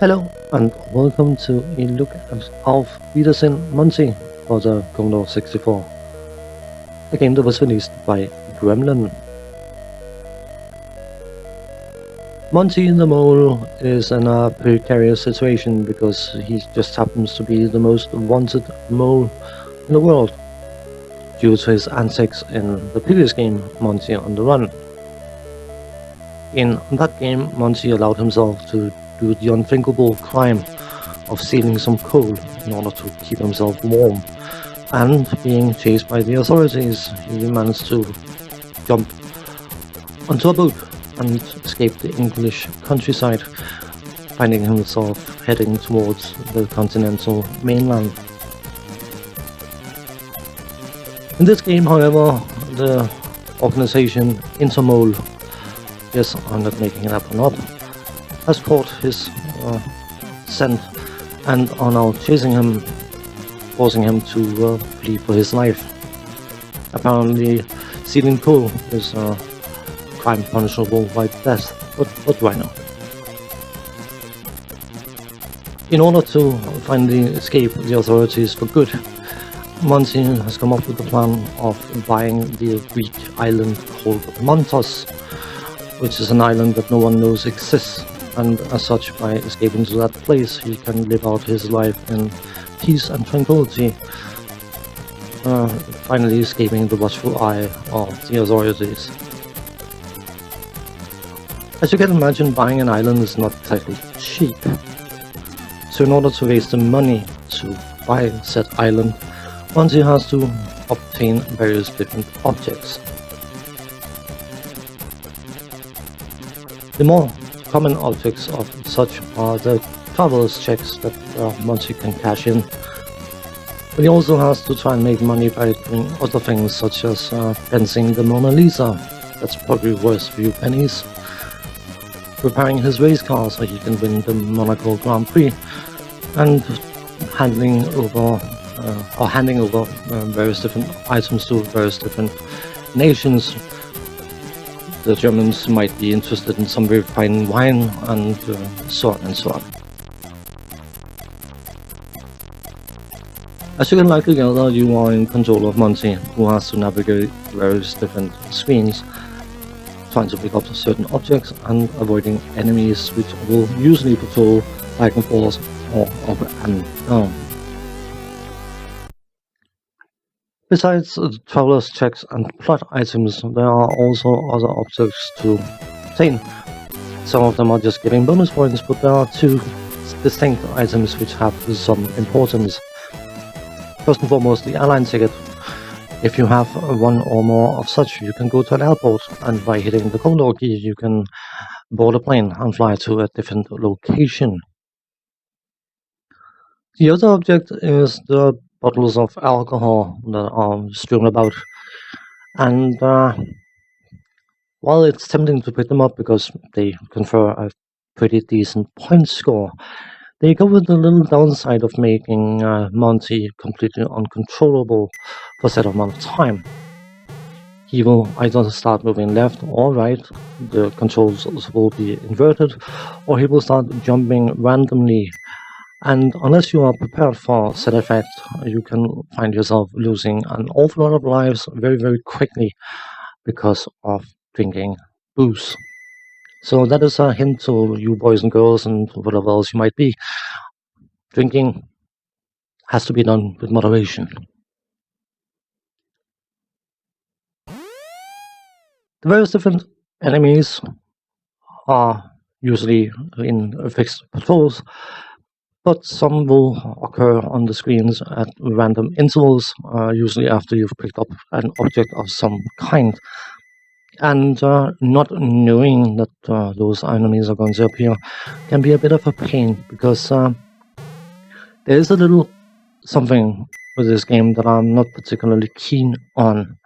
Hello and welcome to a look of Wiedersehen Monty for the Commodore 64, a game that was released by Gremlin. Monty the Mole is in a precarious situation because he just happens to be the most wanted mole in the world due to his antics in the previous game, Monty on the Run. In that game, Monty allowed himself to do the unthinkable crime of stealing some coal in order to keep himself warm, and being chased by the authorities, he managed to jump onto a boat and escape the English countryside, finding himself heading towards the continental mainland. In this game, however, the organization Intermole, yes, I'm not making that one up, has caught his scent and are now chasing him, forcing him to flee for his life. Apparently, stealing coal is a crime punishable by death, but why not? In order to finally escape the authorities for good, Monty has come up with the plan of buying the Greek island called Montos, which is an island that no one knows exists, and as such, by escaping to that place, he can live out his life in peace and tranquility, finally escaping the watchful eye of the authorities. As you can imagine, buying an island is not exactly cheap, so in order to raise the money to buy said island, Monty has to obtain various different objects. The more common objects of such are the traveler's checks that Monty can cash in. But he also has to try and make money by doing other things such as fencing the Mona Lisa, that's probably worth a few pennies, repairing his race car so he can win the Monaco Grand Prix, and handing over various different items to various different nations. The Germans might be interested in some very fine wine, and so on and so on. As you can likely gather, you are in control of Monty, who has to navigate various different screens, trying to pick up certain objects and avoiding enemies which will usually patrol back and forth or up and down. Besides the traveler's checks and plot items, there are also other objects to obtain. Some of them are just giving bonus points, but there are two distinct items which have some importance. First and foremost, the airline ticket. If you have one or more of such, you can go to an airport, and by hitting the Commodore key, you can board a plane and fly to a different location. The other object is the bottles of alcohol that are strewn about, and while it's tempting to pick them up because they confer a pretty decent point score, they go with the little downside of making Monty completely uncontrollable for a set amount of time. He will either start moving left or right, the controls will be inverted, or he will start jumping randomly. And unless you are prepared for said effect, you can find yourself losing an awful lot of lives very, very quickly because of drinking booze. So that is a hint to you boys and girls and whatever else you might be. Drinking has to be done with moderation. The various different enemies are usually in fixed patrols, but some will occur on the screens at random intervals, usually after you've picked up an object of some kind. And not knowing that those enemies are going to appear can be a bit of a pain, because there is a little something with this game that I'm not particularly keen on.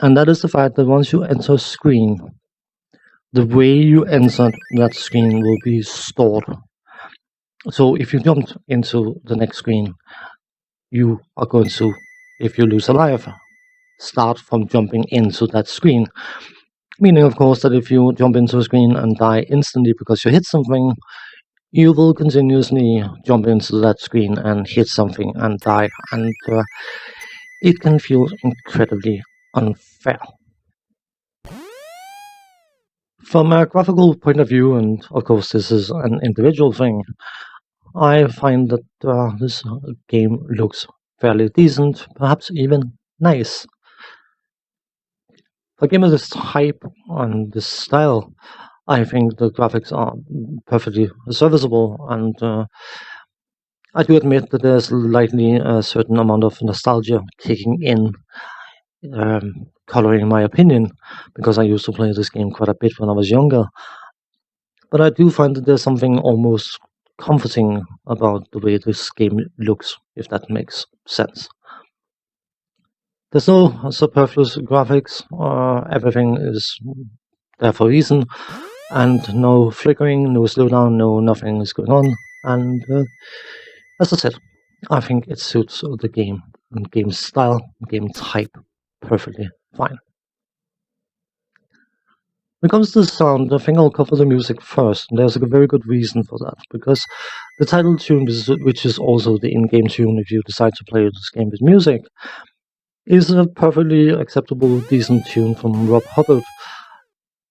And that is the fact that once you enter a screen, the way you entered that screen will be stored. So if you jumped into the next screen, you are going to, if you lose a life, start from jumping into that screen. Meaning, of course, that if you jump into a screen and die instantly because you hit something, You will continuously jump into that screen and hit something and die, and it can feel incredibly unfair. From a graphical point of view, and of course this is an individual thing, I find that this game looks fairly decent, perhaps even nice. For a game of this type and this style, I think the graphics are perfectly serviceable, and I do admit that there's likely a certain amount of nostalgia kicking in, coloring my opinion, because I used to play this game quite a bit when I was younger. But I do find that there's something almost comforting about the way this game looks, if that makes sense. There's no superfluous graphics, everything is there for a reason, and no flickering, no slowdown, no nothing is going on. And as I said, I think it suits the game and game style, game type perfectly fine. When it comes to the sound, I think I'll cover the music first, and there's a very good reason for that, because the title tune, which is also the in-game tune if you decide to play this game with music, is a perfectly acceptable, decent tune from Rob Hubbard.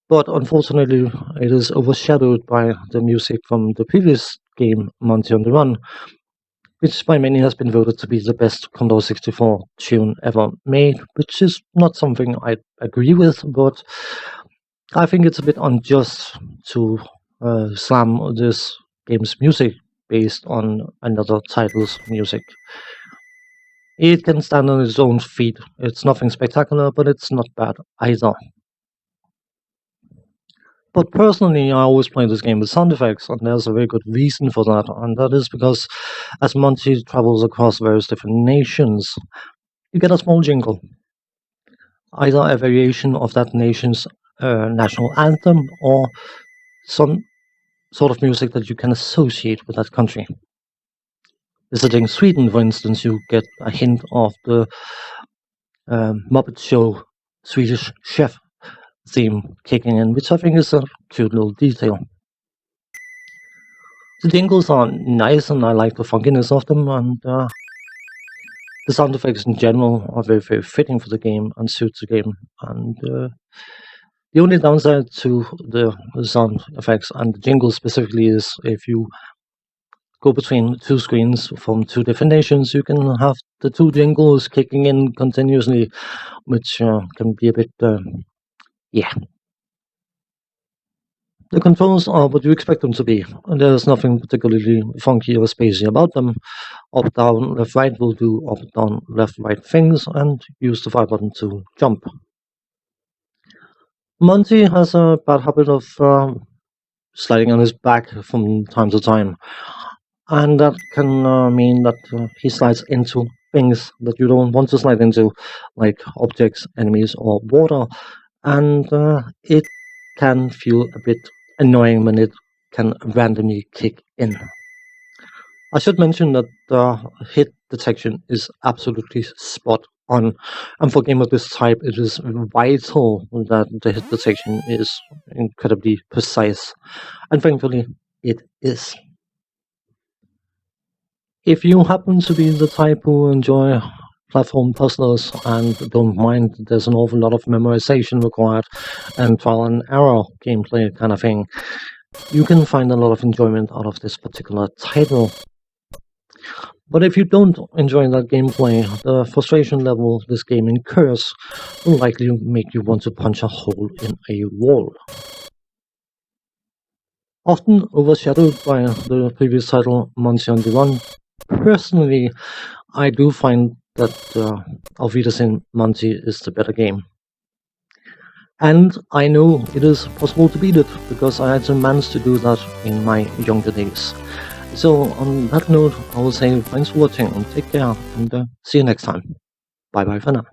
But unfortunately, it is overshadowed by the music from the previous game, Monty on the Run, which by many has been voted to be the best Commodore 64 tune ever made, which is not something I agree with, but I think it's a bit unjust to slam this game's music based on another title's music. It can stand on its own feet. It's nothing spectacular, but it's not bad either. But personally, I always play this game with sound effects, and there's a very good reason for that, and that is because as Monty travels across various different nations, you get a small jingle, either a variation of that nation's national anthem or some sort of music that you can associate with that country. Visiting Sweden, for instance, you get a hint of the Muppet Show Swedish Chef theme kicking in, which I think is a cute little detail. The jingles are nice, and I like the funkiness of them, and the sound effects in general are very, very fitting for the game and suits the game. And the only downside to the sound effects and the jingles specifically is if you go between two screens from two different nations, you can have the two jingles kicking in continuously, which can be a bit, yeah. The controls are what you expect them to be, and there's nothing particularly funky or spacey about them. Up, down, left, right will do up, down, left, right things, and use the fire button to jump. Monty has a bad habit of sliding on his back from time to time, and that can mean that he slides into things that you don't want to slide into, like objects, enemies, or water, and it can feel a bit annoying when it can randomly kick in. I should mention that hit detection is absolutely spot on, and for a game of this type, it is vital that the hit detection is incredibly precise, and thankfully, it is. If you happen to be the type who enjoy platform puzzlers and don't mind that there's an awful lot of memorization required and trial and error gameplay kind of thing, you can find a lot of enjoyment out of this particular title. But if you don't enjoy that gameplay, the frustration level this game incurs will likely make you want to punch a hole in a wall. Often overshadowed by the previous title, Monty on the Run, personally, I do find that Auf Wiedersehen Monty is the better game. And I know it is possible to beat it, because I had the manage to do that in my younger days. So on that note, I will say thanks for watching, and take care, and see you next time. Bye bye for now.